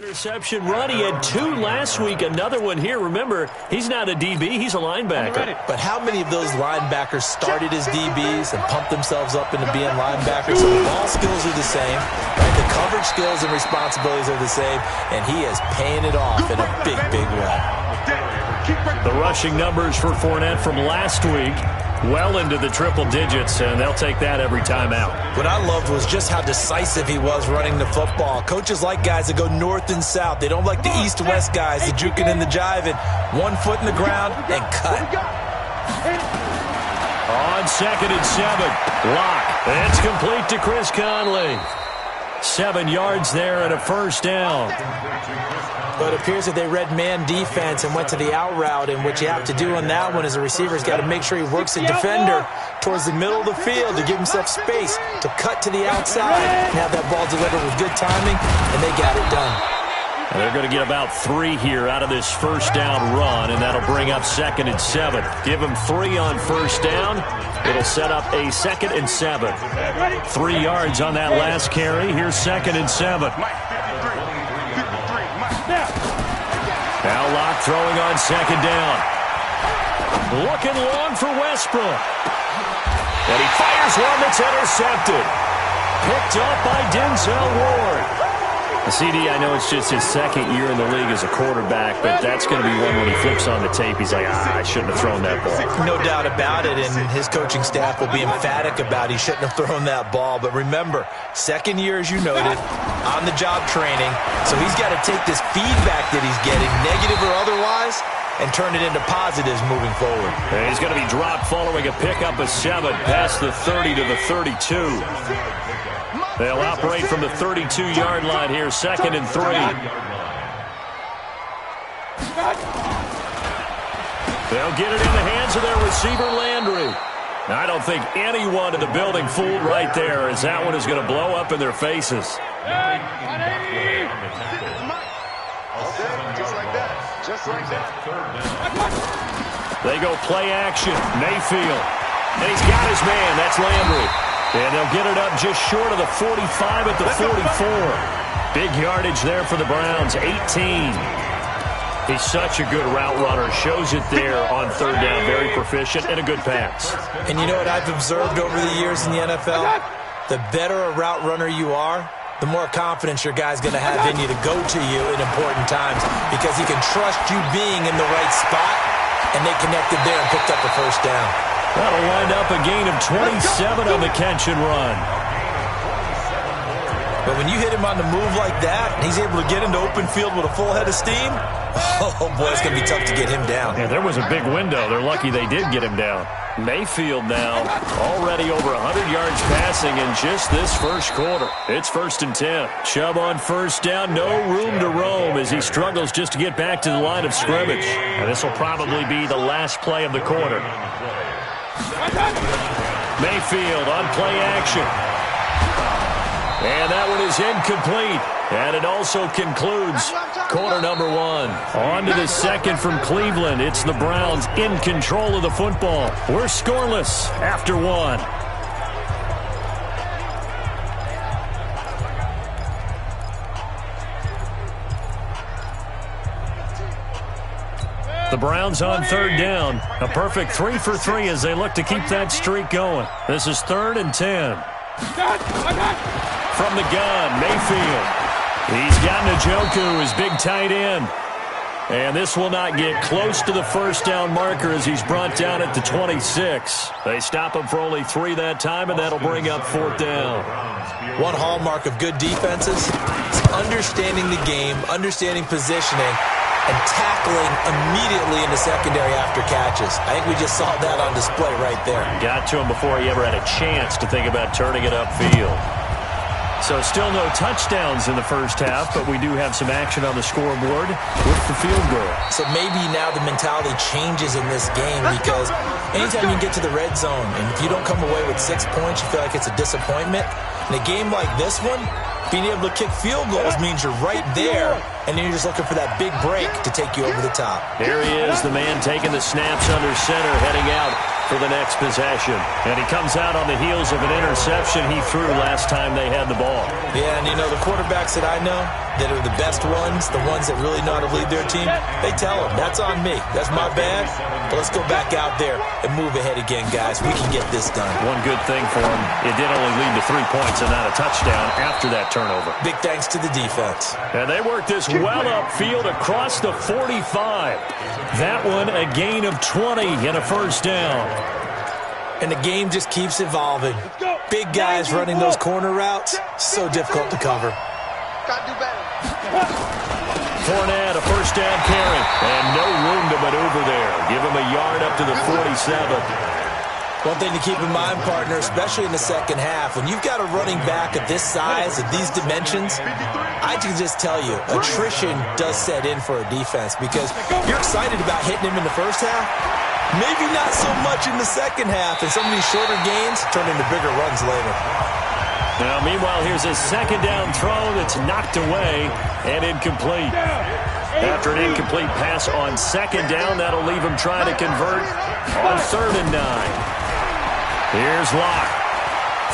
Interception run. He had 2 last week, another one here. Remember, he's not a DB, he's a linebacker. But how many of those linebackers started as DBs and pumped themselves up into being linebackers? So the ball skills are the same, right? The coverage skills and responsibilities are the same, and he is paying it off in a big, big way. The rushing numbers for Fournette from last week, well into the triple digits, and they'll take that every time out. What I loved was just how decisive he was running the football. Coaches like guys that go north and south. They don't like the east-west guys, the juking and the jiving. 1 foot in the ground and cut. On 2nd and 7, Lock. It's complete to Chris Conley. 7 yards there and a first down. But it appears that they read man defense and went to the out route, and what you have to do on that one is the receiver's got to make sure he works the defender towards the middle of the field to give himself space to cut to the outside and have that ball delivered with good timing, and they got it done. And they're going to get about 3 here out of this first down run, and that'll bring up 2nd and 7. Give them 3 on first down. It'll set up a 2nd and 7. 3 yards on that last carry. Here's 2nd and 7. Now Lock throwing on 2nd down. Looking long for Westbrook. And he fires one that's intercepted. Picked up by Denzel Ward. CD, I know it's just his 2nd year in the league as a quarterback, but that's going to be one when he flips on the tape. He's like, I shouldn't have thrown that ball. No doubt about it, and his coaching staff will be emphatic about he shouldn't have thrown that ball. But remember, 2nd year, as you noted, on-the-job training. So he's got to take this feedback that he's getting, negative or otherwise, and turn it into positives moving forward. And he's going to be dropped following a pickup of 7 past the 30 to the 32. They'll operate from the 32-yard line here, 2nd and 3. They'll get it in the hands of their receiver, Landry. I don't think anyone in the building fooled right there, as that one is going to blow up in their faces. Just like that. They go play action. Mayfield. And he's got his man. That's Landry. And they'll get it up just short of the 45 at the 44. Big yardage there for the Browns, 18. He's such a good route runner. Shows it there on 3rd down. Very proficient and a good pass. And you know what I've observed over the years in the NFL? The better a route runner you are, the more confidence your guy's going to have in you to go to you in important times, because he can trust you being in the right spot, and they connected there and picked up the first down. That'll wind up a gain of 27 on the catch and run. But when you hit him on the move like that, and he's able to get into open field with a full head of steam, oh boy, it's going to be tough to get him down. Yeah, there was a big window. They're lucky they did get him down. Mayfield now already over 100 yards passing in just this first quarter. It's 1st and 10. Chubb on first down, no room to roam as he struggles just to get back to the line of scrimmage. And this will probably be the last play of the quarter. Mayfield on play action. And that one is incomplete. And it also concludes quarter number 1. On to the 2nd from Cleveland. It's the Browns in control of the football. We're scoreless after 1. The Browns on 3rd down. A perfect 3 for 3 as they look to keep that streak going. This is 3rd and 10. From the gun, Mayfield. He's got Njoku, his big tight end. And this will not get close to the first down marker as he's brought down at the 26. They stop him for only 3 that time, and that'll bring up 4th down. One hallmark of good defenses is understanding the game, understanding positioning, and tackling immediately in the secondary after catches. I think we just saw that on display right there. Got to him before he ever had a chance to think about turning it upfield. So still no touchdowns in the first half, but we do have some action on the scoreboard with the field goal. So maybe now the mentality changes in this game, because anytime you get to the red zone, and if you don't come away with 6 points, you feel like it's a disappointment. In a game like this one, being able to kick field goals means you're right there, and then you're just looking for that big break to take you over the top. Here he is, the man taking the snaps under center, heading out for the next possession. And he comes out on the heels of an interception he threw last time they had the ball. Yeah, and you know, the quarterbacks that I know that are the best ones, the ones that really know how to lead their team, they tell them, that's on me. That's my bad. But let's go back out there and move ahead again, guys. We can get this done. One good thing for him, it did only lead to 3 points and not a touchdown after that turnover. Big thanks to the defense. And they worked this well upfield across the 45. That one a gain of 20 and a first down. And the game just keeps evolving. Big guys running those corner routes, so difficult to cover. Gotta do better. Fournette, a first down carry, and no room to maneuver there. Give him a yard up to the 47. One thing to keep in mind, partner, especially in the second half, when you've got a running back of this size, of these dimensions, I can just tell you, attrition does set in for a defense because you're excited about hitting him in the first half, maybe not so much in the second half, and some of these shorter gains turn into bigger runs later. Now, meanwhile, here's a second down throw that's knocked away and incomplete. After an incomplete pass on second down, that'll leave him trying to convert on 3rd and 9. Here's Locke.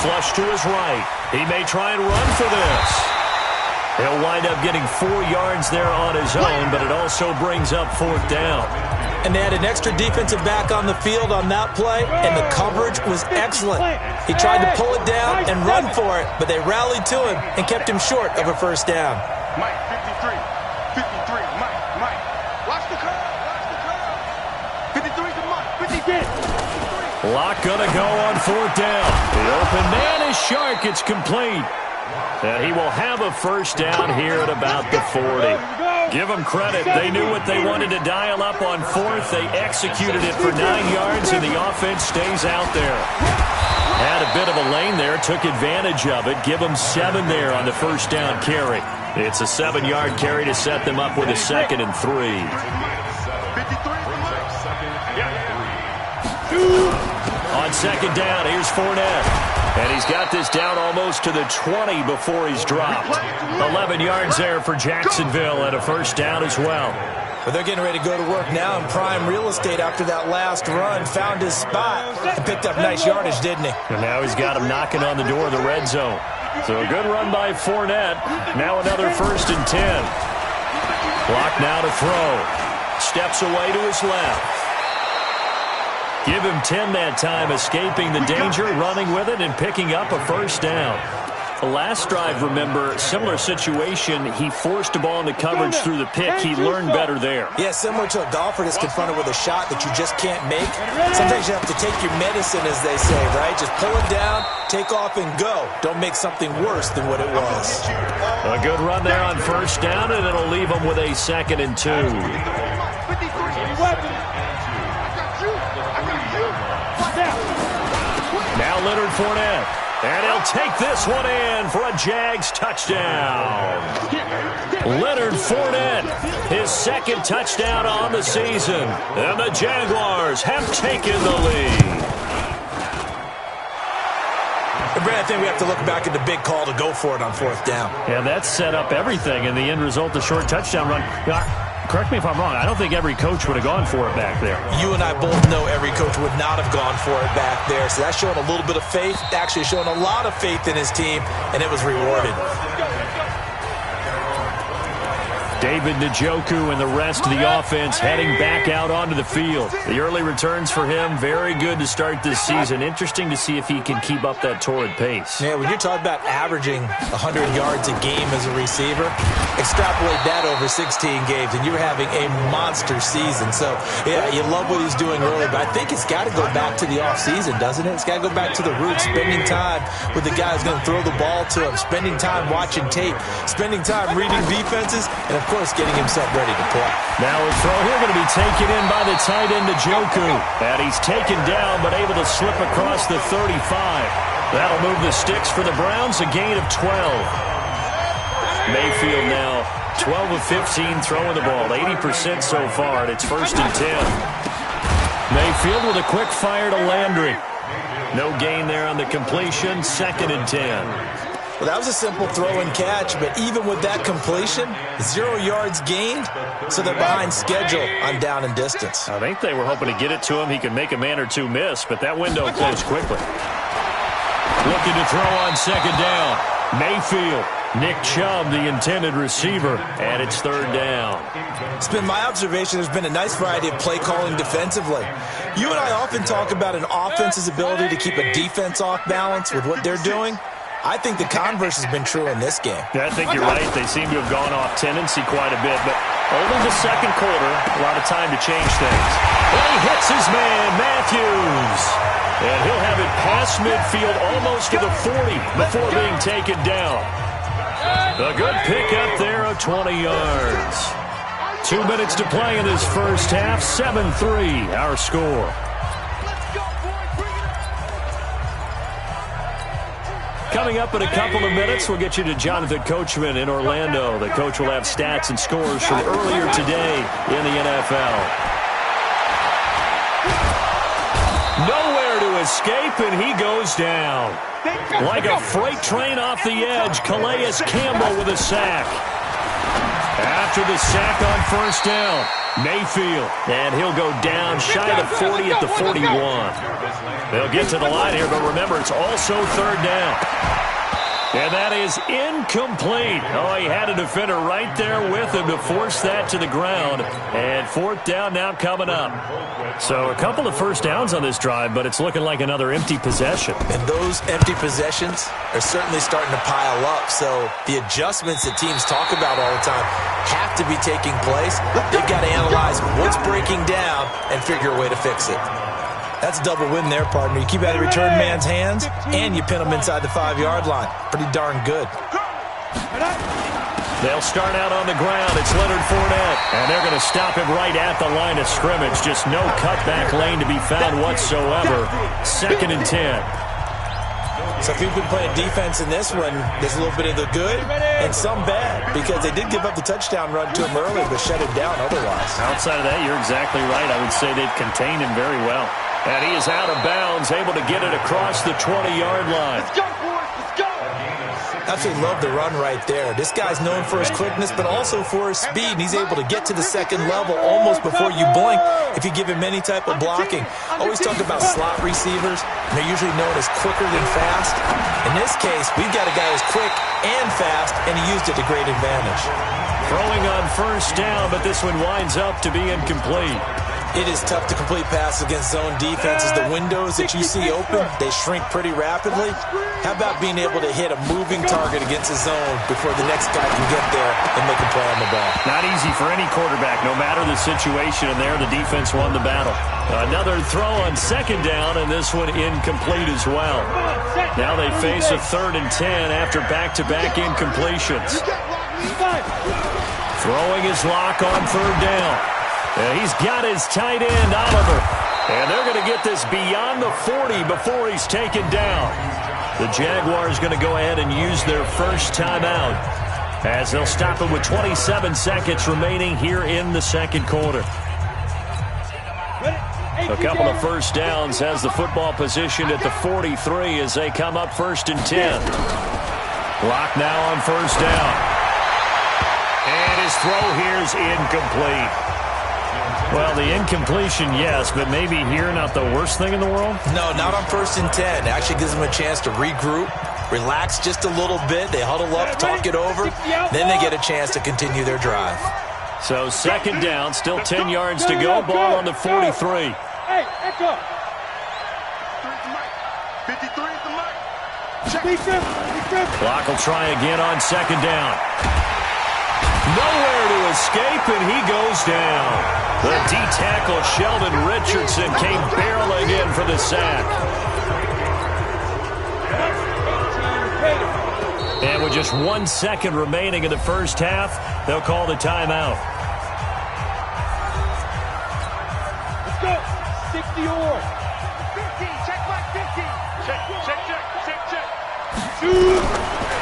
Flush to his right. He may try and run for this. He'll wind up getting 4 yards there on his own, but it also brings up 4th down. And they had an extra defensive back on the field on that play, and the coverage was excellent. He tried to pull it down and run for it, but they rallied to him and kept him short of a first down. Mike, 53. 53, Mike. Watch the curve. 53 to Mike. 53. Locke gonna go on 4th down. The open man is Shark. It's complete. And he will have a first down here at about the 40. Give them credit. They knew what they wanted to dial up on 4th. They executed it for 9 yards, and the offense stays out there. Had a bit of a lane there, took advantage of it. Give them 7 there on the first down carry. It's a 7-yard carry to set them up with a 2nd and 3. On second down, here's Fournette. And he's got this down almost to the 20 before he's dropped. 11 yards there for Jacksonville and a first down as well. But they're getting ready to go to work now in prime real estate after that last run. Found his spot and picked up nice yardage, didn't he? And now he's got him knocking on the door of the red zone. So a good run by Fournette. Now another 1st and 10. Clock now to throw. Steps away to his left. Give him 10 that time, escaping the danger, running with it, and picking up a first down. The last drive, remember, similar situation. He forced the ball into coverage through the pick. He learned better there. Yeah, similar to a golfer that's confronted with a shot that you just can't make. Sometimes you have to take your medicine, as they say, right? Just pull it down, take off, and go. Don't make something worse than what it was. A good run there on first down, and it'll leave him with a 2nd and 2. Now Leonard Fournette. And he'll take this one in for a Jags touchdown. Leonard Fournette, his 2nd touchdown on the season. And the Jaguars have taken the lead. And Brad, I think we have to look back at the big call to go for it on 4th down. Yeah, that set up everything in the end result, the short touchdown run. Correct me if I'm wrong. I don't think every coach would have gone for it back there. You and I both know every coach would not have gone for it back there. So that's showing a little bit of faith, actually showing a lot of faith in his team, and it was rewarded. David Njoku and the rest of the offense heading back out onto the field. The early returns for him, very good to start this season. Interesting to see if he can keep up that torrid pace. Yeah, when you're talking about averaging 100 yards a game as a receiver, extrapolate that over 16 games, and you're having a monster season. So, yeah, you love what he's doing early, but I think it's got to go back to the offseason, doesn't it? It's got to go back to the roots, spending time with the guy who's going to throw the ball to him, spending time watching tape, spending time reading defenses, and, of course, getting himself ready to play. Now a throw here going to be taken in by the tight end Njoku. And he's taken down but able to slip across the 35. That'll move the sticks for the Browns, a gain of 12. Mayfield now 12 of 15 throwing the ball, 80% so far, and it's 1st and 10. Mayfield with a quick fire to Landry. No gain there on the completion, 2nd and 10. Well, that was a simple throw and catch, but even with that completion, 0 yards gained, so they're behind schedule on down and distance. I think they were hoping to get it to him. He could make a man or two miss, but that window closed quickly. Looking to throw on second down. Mayfield. Nick Chubb, the intended receiver, and it's third down. It's been my observation there's been a nice variety of play calling defensively. You and I often talk about an offense's ability to keep a defense off balance with what they're doing. I think the converse has been true in this game. Yeah, I think you're right. They seem to have gone off tendency quite a bit, but only the second quarter, a lot of time to change things. And he hits his man, Matthews. And he'll have it past midfield almost to the 40 before being taken down. A good pickup there of 20 yards. 2 minutes to play in this first half. 7-3, our score. Coming up in a couple of minutes, we'll get you to Jonathan Coachman in Orlando. The coach will have stats and scores from earlier today in the NFL. Nowhere to escape, and he goes down. Like a freight train off the edge, Calais Campbell with a sack. After the sack on first down, Mayfield. And he'll go down shy of the 40 at the 41. They'll get to the line here, but remember, it's also third down. And that is incomplete. Oh, he had a defender right there with him to force that to the ground. And fourth down now coming up. So a couple of first downs on this drive, but it's looking like another empty possession. And those empty possessions are certainly starting to pile up. So the adjustments that teams talk about all the time have to be taking place. They've got to analyze what's breaking down and figure a way to fix it. That's a double win there, partner. You keep out of the return man's hands, and you pin him inside the 5-yard line. Pretty darn good. They'll start out on the ground. It's Leonard Fournette, and they're going to stop him right at the line of scrimmage. Just no cutback lane to be found whatsoever. 2nd and 10. So if you've been playing defense in this one, there's a little bit of the good and some bad, because they did give up the touchdown run to him early, but shut him down otherwise. Outside of that, you're exactly right. I would say they've contained him very well. And he is out of bounds, able to get it across the 20-yard line. Let's go, boys. Let's go. Absolutely love the run right there. This guy's known for his quickness, but also for his speed, and he's able to get to the second level almost before you blink if you give him any type of blocking. Always talk about slot receivers, and they're usually known as quicker than fast. In this case, we've got a guy who's quick and fast, and he used it to great advantage. Throwing on first down, but this one winds up to be incomplete. It is tough to complete passes against zone defenses. The windows that you see open, they shrink pretty rapidly. How about being able to hit a moving target against a zone before the next guy can get there and make a play on the ball? Not easy for any quarterback, no matter the situation, and there the defense won the battle. Another throw on second down, and this one incomplete as well. Now they face a 3rd and 10 after back-to-back incompletions. Throwing his lock on third down. He's got his tight end, Oliver. And they're going to get this beyond the 40 before he's taken down. The Jaguars going to go ahead and use their first timeout as they'll stop him with 27 seconds remaining here in the second quarter. A couple of first downs has the football positioned at the 43 as they come up 1st and 10. Clock now on first down. And his throw here is incomplete. Well, the incompletion, yes, but maybe here not the worst thing in the world? No, not on 1st and 10. It actually gives them a chance to regroup, relax just a little bit. They huddle up, talk it over. Then they get a chance to continue their drive. So 2nd down, still 10 yards to go. Ball on the 43. Hey, echo. 53 is the mic. Check. Clock will try again on 2nd down. Nowhere to escape, and he goes down. The D-tackle, Sheldon Richardson, came barreling in for the sack. And with just 1 second remaining in the first half, they'll call the timeout. Let's go. 60 or 15. Check back 15. Check.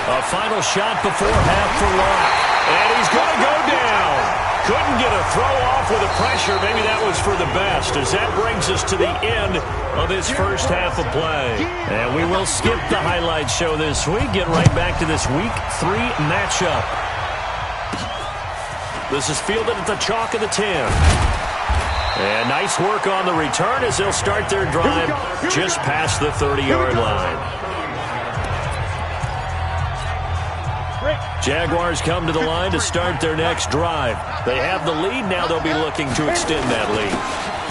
A final shot before half for Locke. And he's going to go down. Couldn't get a throw off with the pressure. Maybe that was for the best, as that brings us to the end of this first half of play. And we will skip the highlight show this week. Get right back to this Week 3 matchup. This is fielded at the chalk of the 10. And nice work on the return as they'll start their drive just past the 30-yard line. Jaguars come to the line to start their next drive. They have the lead. Now they'll be looking to extend that lead.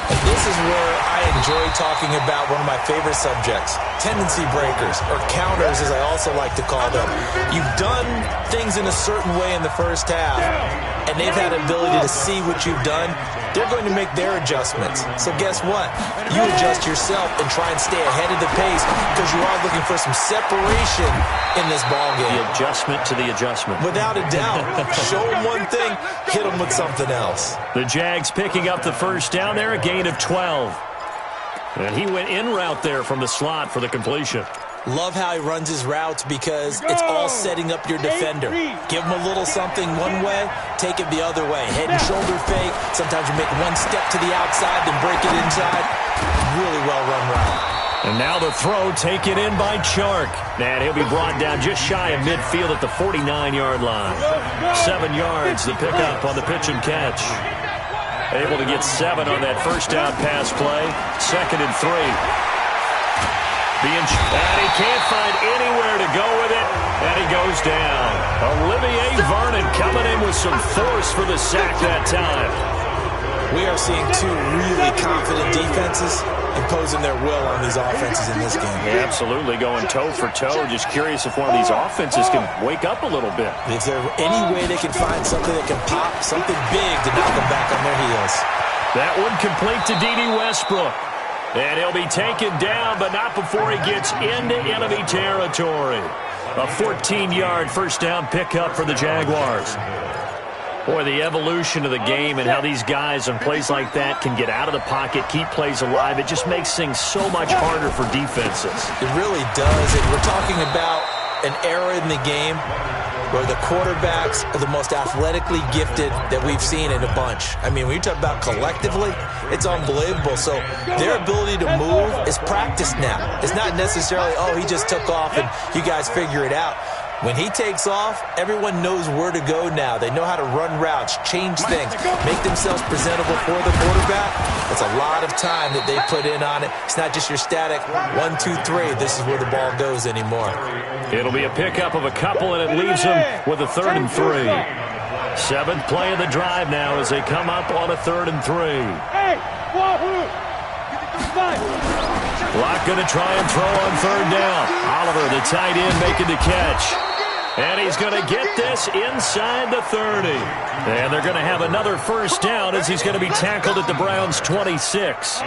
And this is where I enjoy talking about one of my favorite subjects, tendency breakers, or counters as I also like to call them. You've done things in a certain way in the first half, and they've had the ability to see what you've done. They're going to make their adjustments. So guess what? You adjust yourself and try and stay ahead of the pace because you are looking for some separation in this ballgame. The adjustment to the adjustment. Without a doubt. Show them one thing, hit them with something else. The Jags picking up the first down there, a gain of 12. And he went in route there from the slot for the completion. Love how he runs his routes because it's all setting up your defender. Give him a little something one way, take it the other way. Head and shoulder fake. Sometimes you make one step to the outside, then break it inside. Really well-run route. And now the throw taken in by Chark. And he'll be brought down just shy of midfield at the 49-yard line. 7 yards, the pickup on the pitch and catch. Able to get 7 on that first down pass play. 2nd and 3. And he can't find anywhere to go with it, and he goes down. Olivier Vernon coming in with some force for the sack that time. We are seeing two really confident defenses imposing their will on these offenses in this game. Yeah, absolutely, going toe for toe. Just curious if one of these offenses can wake up a little bit. Is there any way they can find something that can pop, something big to knock them back on their heels? That one complete to D.D. Westbrook. And he'll be taken down, but not before he gets into enemy territory. A 14-yard first down pickup for the Jaguars. Boy, the evolution of the game and how these guys on plays like that can get out of the pocket, keep plays alive, it just makes things so much harder for defenses. It really does, and we're talking about an era in the game where the quarterbacks are the most athletically gifted that we've seen in a bunch. I mean, when you talk about collectively, it's unbelievable. So their ability to move is practiced now. It's not necessarily, oh, he just took off and you guys figure it out. When he takes off, everyone knows where to go now. They know how to run routes, change things, make themselves presentable for the quarterback. It's a lot of time that they put in on it. It's not just your static 1, 2, 3. This is where the ball goes anymore. It'll be a pickup of a couple, and it leaves them with a 3rd and 3. 7th play of the drive now as they come up on a 3rd and 3. Locke going to try and throw on 3rd down. Oliver, the tight end, making the catch. And he's going to get this inside the 30. And they're going to have another first down as he's going to be tackled at the Browns' 26.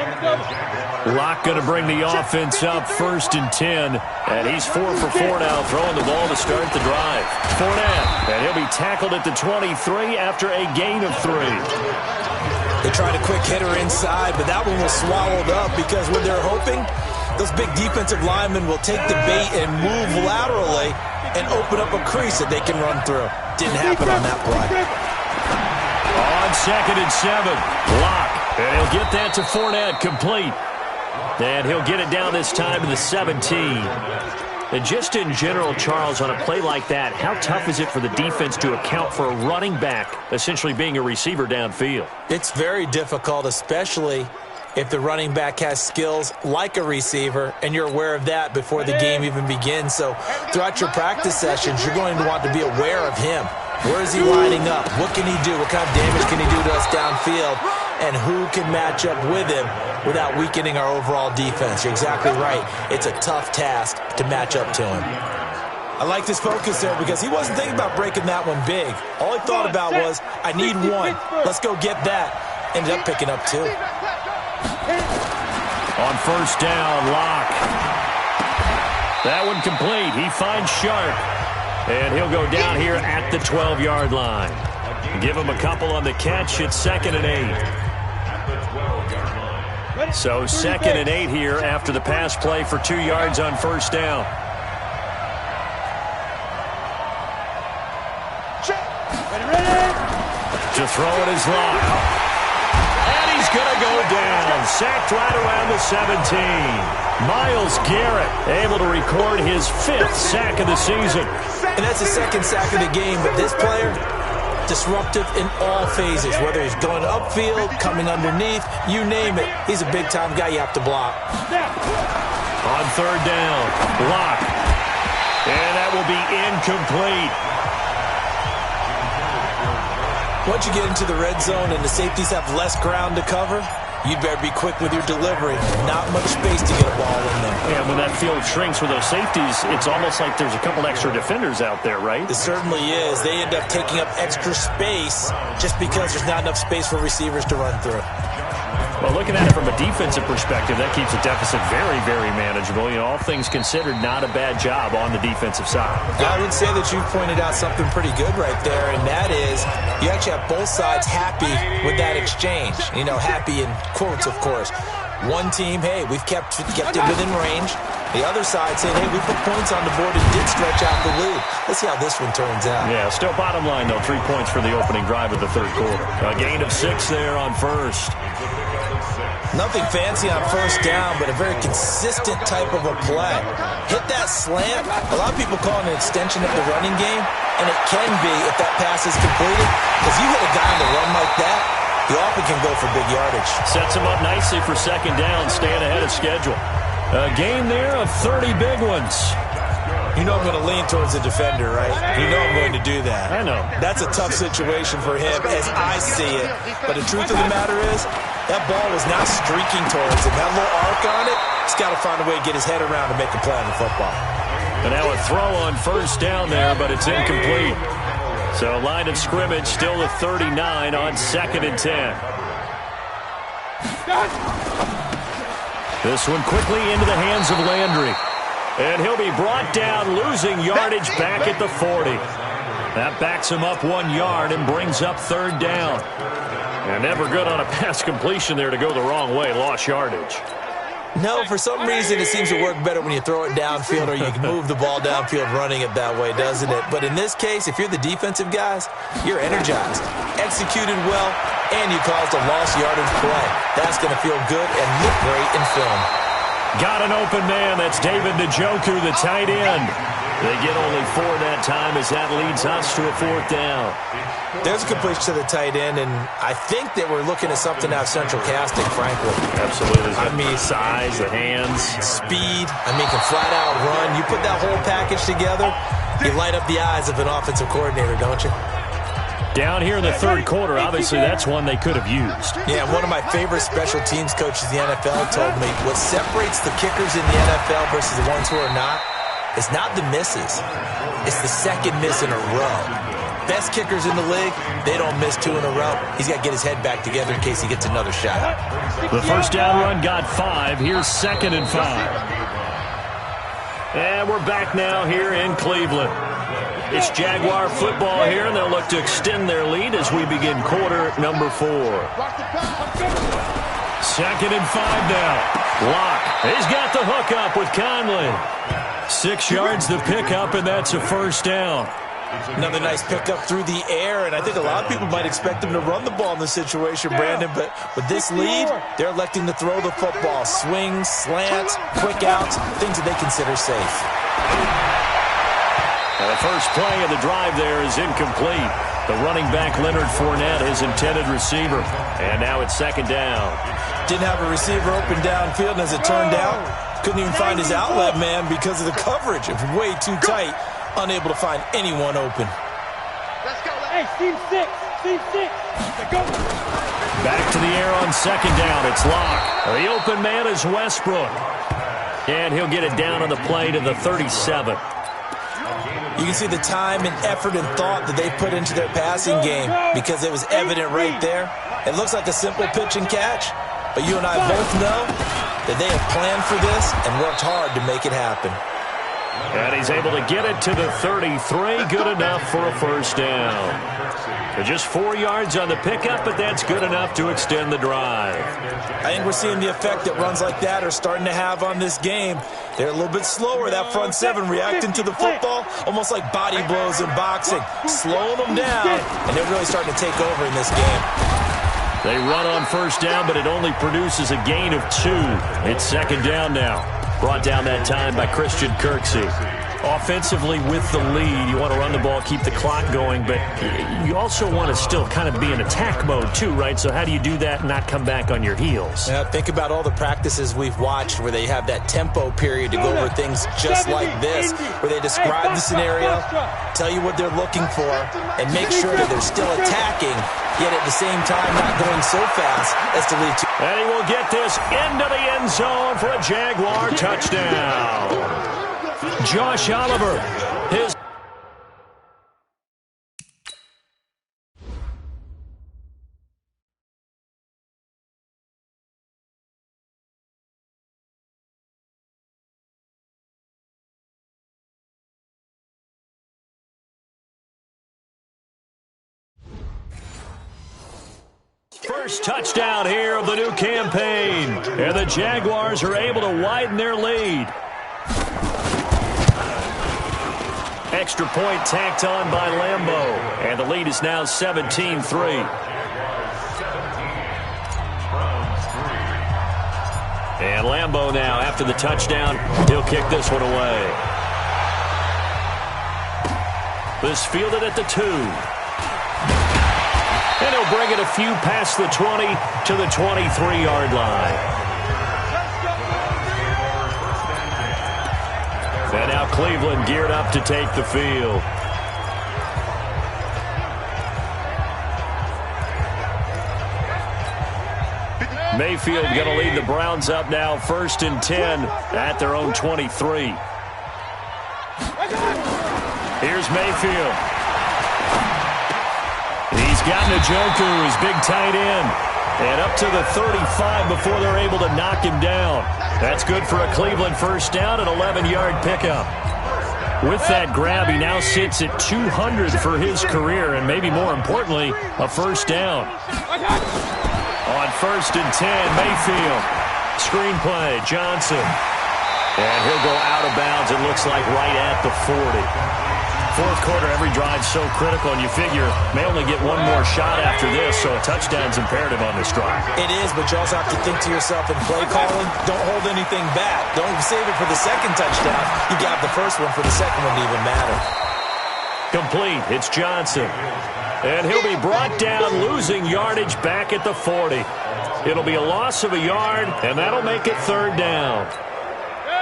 Locke going to bring the offense up 1st and 10. And he's 4 for 4 now, throwing the ball to start the drive. Fournette, and he'll be tackled at the 23 after a gain of 3. They tried a quick hitter inside, but that one was swallowed up because what they're hoping, those big defensive linemen will take the bait and move laterally and open up a crease that they can run through. Didn't happen on that play. On 2nd and 7, Locke, and he'll get that to Fournette, complete. And he'll get it down this time to the 17. And just in general, Charles, on a play like that, how tough is it for the defense to account for a running back essentially being a receiver downfield? It's very difficult, especially if the running back has skills like a receiver, and you're aware of that before the game even begins. So throughout your practice sessions, you're going to want to be aware of him. Where is he lining up? What can he do? What kind of damage can he do to us downfield? And who can match up with him without weakening our overall defense? You're exactly right. It's a tough task to match up to him. I like this focus there because he wasn't thinking about breaking that one big. All he thought about was, I need one. Let's go get that. Ended up picking up 2. On 1st down, Locke. That one complete. He finds Sharp. And he'll go down here at the 12-yard line. Give him a couple on the catch. It's 2nd and 8. So 2nd and 8 here after the pass play for 2 yards on 1st down. to throw it is Locke. And he's going to go down. Sacked right around the 17. Myles Garrett able to record his 5th sack of the season. And that's the 2nd sack of the game, but this player, disruptive in all phases, whether he's going upfield, coming underneath, you name it. He's a big-time guy you have to block. On 3rd down, Locke. And that will be incomplete. Once you get into the red zone and the safeties have less ground to cover, you better be quick with your delivery. Not much space to get a ball in there. Yeah, when that field shrinks with those safeties, it's almost like there's a couple extra defenders out there, right? It certainly is. They end up taking up extra space just because there's not enough space for receivers to run through. Well, looking at it from a defensive perspective, that keeps the deficit very, very manageable. You know, all things considered, not a bad job on the defensive side. I would say that you pointed out something pretty good right there, and that is you actually have both sides happy with that exchange. You know, happy in quotes, of course. One team, hey, we've kept it within range. The other side saying, hey, we put points on the board and did stretch out the lead. Let's see how this one turns out. Yeah, still bottom line, though, 3 points for the opening drive of the 3rd quarter. A gain of 6 there on 1st. Nothing fancy on 1st down, but a very consistent type of a play. Hit that slant. A lot of people call it an extension of the running game, and it can be if that pass is completed. Because you hit a guy on the run like that, he often can go for big yardage. Sets him up nicely for 2nd down, staying ahead of schedule. A gain there of 30 big ones. You know I'm going to lean towards the defender, right? You know I'm going to do that. I know. That's a tough situation for him as I see it. But the truth of the matter is, that ball was now streaking towards him. That little arc on it, he's got to find a way to get his head around to make a play on the football. And now a throw on 1st down there, but it's incomplete. So line of scrimmage still at 39 on 2nd and 10. This one quickly into the hands of Landry. And he'll be brought down, losing yardage back at the 40. That backs him up 1 yard and brings up 3rd down. And never good on a pass completion there to go the wrong way. Lost yardage. No, for some reason it seems to work better when you throw it downfield or you can move the ball downfield running it that way, doesn't it? But in this case, if you're the defensive guys, you're energized, executed well, and you caused a lost yardage play. That's going to feel good and look great in film. Got an open man. That's David Njoku, the tight end. They get only 4 that time as that leads us to a 4th down. There's a completion to the tight end, and I think that we're looking at something out of central casting, frankly. Absolutely. I mean, size, the hands. Speed. I mean, can flat out run. You put that whole package together, you light up the eyes of an offensive coordinator, don't you? Down here in the 3rd quarter, obviously that's one they could have used. Yeah, one of my favorite special teams coaches in the NFL told me what separates the kickers in the NFL versus the ones who are not is not the misses. It's the 2nd miss in a row. Best kickers in the league, they don't miss 2 in a row. He's got to get his head back together in case he gets another shot. The 1st down run got 5. Here's 2nd and 5. And we're back now here in Cleveland. It's Jaguar football here, and they'll look to extend their lead as we begin quarter number 4. 2nd and 5 now. Locke. He's got the hook up with Conley. 6 yards the pickup, and that's a 1st down. Another nice pickup through the air, and I think a lot of people might expect him to run the ball in this situation, Brandon, but with this lead, they're electing to throw the football. Swings, slants, quick outs, things that they consider safe. And the first play of the drive there is incomplete. The running back, Leonard Fournette, his intended receiver. And now it's 2nd down. Didn't have a receiver open downfield, and as it turned out, couldn't even find his outlet man because of the coverage. It was way too tight. Unable to find anyone open. Let's go. Hey, team 6. Team 6. Let's go. Back to the air on 2nd down. It's Locke. The open man is Westbrook. And he'll get it down on the play to the 37. You can see the time and effort and thought that they put into their passing game because it was evident right there. It looks like a simple pitch and catch, but you and I both know that they have planned for this and worked hard to make it happen. And he's able to get it to the 33. Good enough for a 1st down. Just 4 yards on the pickup, but that's good enough to extend the drive. I think we're seeing the effect that runs like that are starting to have on this game. They're a little bit slower, that front seven, reacting to the football, almost like body blows in boxing, slowing them down, and they're really starting to take over in this game. They run on first down, but it only produces a gain of 2. It's second down now. Brought down that time by Christian Kirksey. Offensively with the lead, you want to run the ball, keep the clock going, but you also want to still kind of be in attack mode too, right? So how do you do that and not come back on your heels? Yeah, think about all the practices we've watched where they have that tempo period to go over things just like this, where they describe the scenario, tell you what they're looking for, and make sure that they're still attacking, yet at the same time not going so fast as to lead to... And he will get this into the end zone for a Jaguar touchdown. Josh Oliver, his first touchdown here of the new campaign. And the Jaguars are able to widen their lead. Extra point tacked on by Lambo. And the lead is now 17-3. And Lambo now, after the touchdown, he'll kick this one away. This fielded at the 2. And he'll bring it a few past the 20 to the 23-yard line. And now Cleveland geared up to take the field. Mayfield going to lead the Browns up now, 1st and 10 at their own 23. Here's Mayfield. He's got Njoku, his big tight end, and up to the 35 before they're able to knock him down. That's good for a Cleveland first down, an 11-yard pickup. With that grab, he now sits at 200 for his career, and maybe more importantly, a first down. On 1st and 10, Mayfield. Screenplay, Johnson. And he'll go out of bounds, it looks like, right at the 40. Fourth quarter, every drive so critical, and you figure may only get one more shot after this, so a touchdown's imperative on this drive. It is, but you also have to think to yourself in play calling, don't hold anything back. Don't save it for the second touchdown. You got the first one for the second one to even matter. Complete. It's Johnson. And he'll be brought down, losing yardage back at the 40. It'll be a loss of a yard, and that'll make it 3rd down.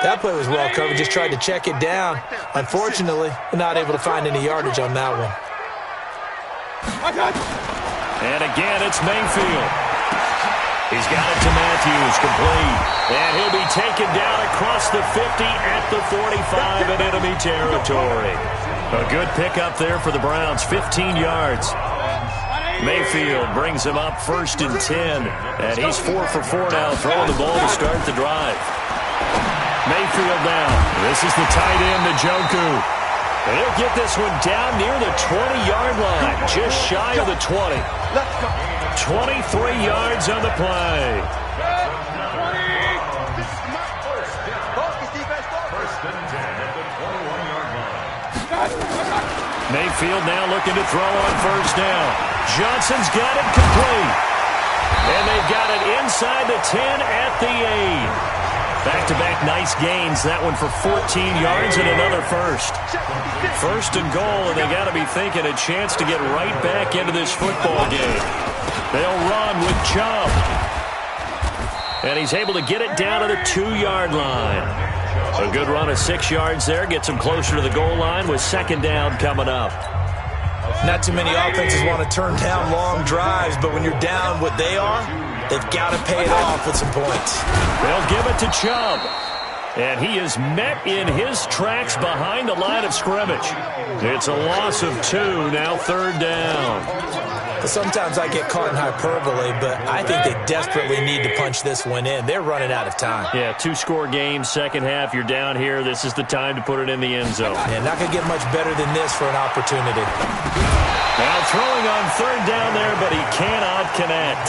That play was well covered, just tried to check it down. Unfortunately, not able to find any yardage on that one. And again, it's Mayfield. He's got it to Matthews, complete. And he'll be taken down across the 50 at the 45 in enemy territory. A good pickup there for the Browns, 15 yards. Mayfield brings him up 1st and 10. And he's 4 for 4 now, throwing the ball to start the drive. Mayfield now. This is the tight end, Njoku. And he'll get this one down near the 20-yard line, just shy of the 20. 23 yards on the play. Mayfield now looking to throw on first down. Johnson's got it complete. And they've got it inside the 10 at the 8. Back-to-back nice gains. That one for 14 yards and another first. 1st and goal, and they got to be thinking a chance to get right back into this football game. They'll run with Chubb. And he's able to get it down to the 2-yard line. A good run of 6 yards there. Gets him closer to the goal line with 2nd down coming up. Not too many offenses want to turn down long drives, but when you're down what they are, they've got to pay it off with some points. They'll give it to Chubb. And he is met in his tracks behind the line of scrimmage. It's a loss of 2, now 3rd down. Sometimes I get caught in hyperbole, but I think they desperately need to punch this one in. They're running out of time. Yeah, 2-score game, second half, you're down here. This is the time to put it in the end zone. Yeah, not going to get much better than this for an opportunity. Now throwing on third down there, but he cannot connect.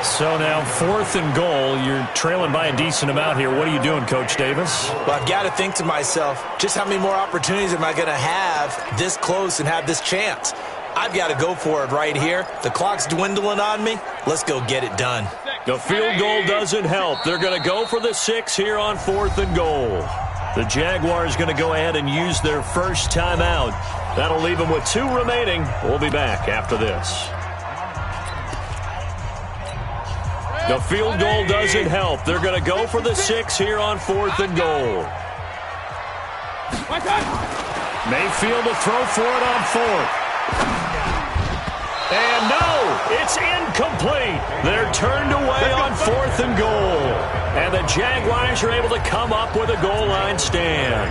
So now 4th and goal. You're trailing by a decent amount here. What are you doing, Coach Davis? Well, I've got to think to myself, just how many more opportunities am I going to have this close and have this chance? I've got to go for it right here. The clock's dwindling on me. Let's go get it done. The field goal doesn't help. They're going to go for the 6 here on 4th and goal. The Jaguars going to go ahead and use their first timeout. That'll leave them with 2 remaining. We'll be back after this. The field goal doesn't help. They're going to go for the 6 here on 4th and goal. Mayfield to throw for it on 4th. And no, it's incomplete. They're turned away on 4th and goal. And the Jaguars are able to come up with a goal line stand.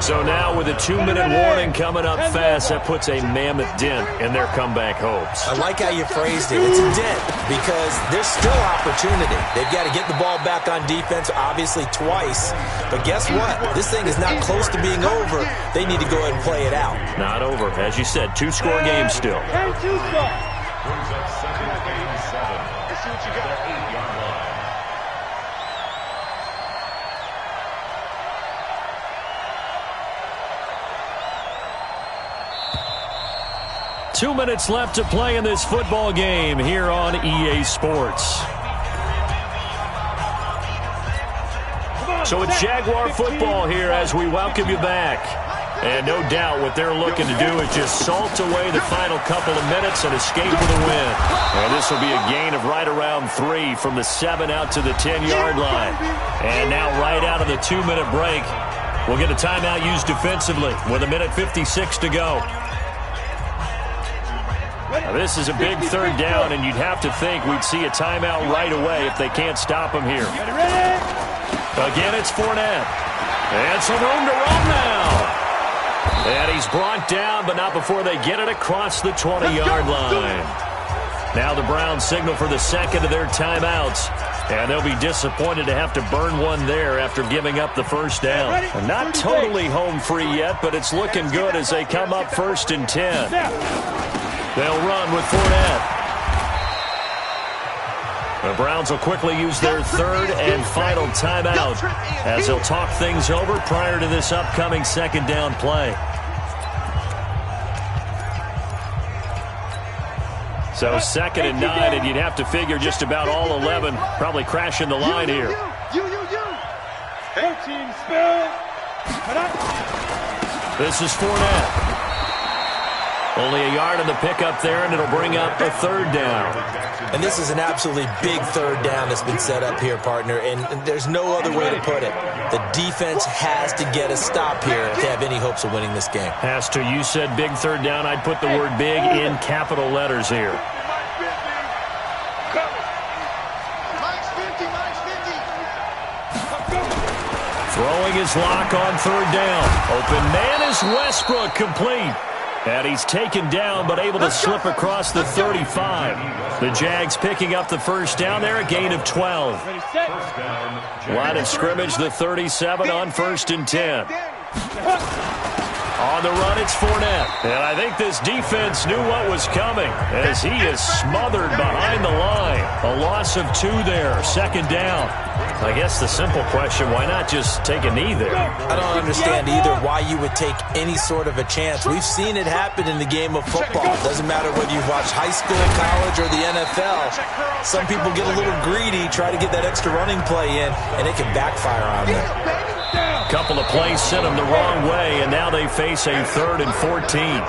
So now with a 2-minute warning coming up fast, that puts a mammoth dent in their comeback hopes. I like how you phrased it. It's a dent because there's still opportunity. They've got to get the ball back on defense, obviously twice. But guess what? This thing is not close to being over. They need to go ahead and play it out. Not over. As you said, 2-score game still. Brings up 2nd and 7. Let's see what you got. 8-yard line. 2 minutes left to play in this football game here on EA Sports. So it's Jaguar football here as we welcome you back. And no doubt what they're looking to do is just salt away the final couple of minutes and escape with a win. And this will be a gain of right around 3 from the 7 out to the 10-yard line. And now right out of the 2-minute break, we'll get a timeout used defensively with 1:56 to go. Now this is a big 3rd down, and you'd have to think we'd see a timeout right away if they can't stop him here. Again, it's Fournette. And some room to run now. And he's brought down, but not before they get it across the 20-yard line. Now the Browns signal for the 2nd of their timeouts. And they'll be disappointed to have to burn one there after giving up the 1st down. And not totally home free yet, but it's looking good as they come up 1st and 10. They'll run with Fournette. The Browns will quickly use their 3rd and final timeout as they'll talk things over prior to this upcoming 2nd down play. So 2nd and 9, and you'd have to figure just about all 11 probably crashing the line here. This is Fournette. Only a yard on the pickup there, and it'll bring up a 3rd down. And this is an absolutely big 3rd down that's been set up here, partner, and there's no other way to put it. The defense has to get a stop here if they have any hopes of winning this game. Has to. You said big 3rd down. I'd put the word big in capital letters here. Throwing his lock on 3rd down. Open man is Westbrook, complete. And he's taken down, but able to slip across the 35. The Jags picking up the 1st down there, a gain of 12. Line of scrimmage, the 37 on 1st and 10. On the run, it's Fournette. And I think this defense knew what was coming as he is smothered behind the line. A loss of 2 there, 2nd down. I guess the simple question, why not just take a knee there? I don't understand either why you would take any sort of a chance. We've seen it happen in the game of football. It doesn't matter whether you've watched high school, college, or the NFL. Some people get a little greedy, try to get that extra running play in, and it can backfire on them. Couple of plays sent them the wrong way, and now they face a 3rd and 14.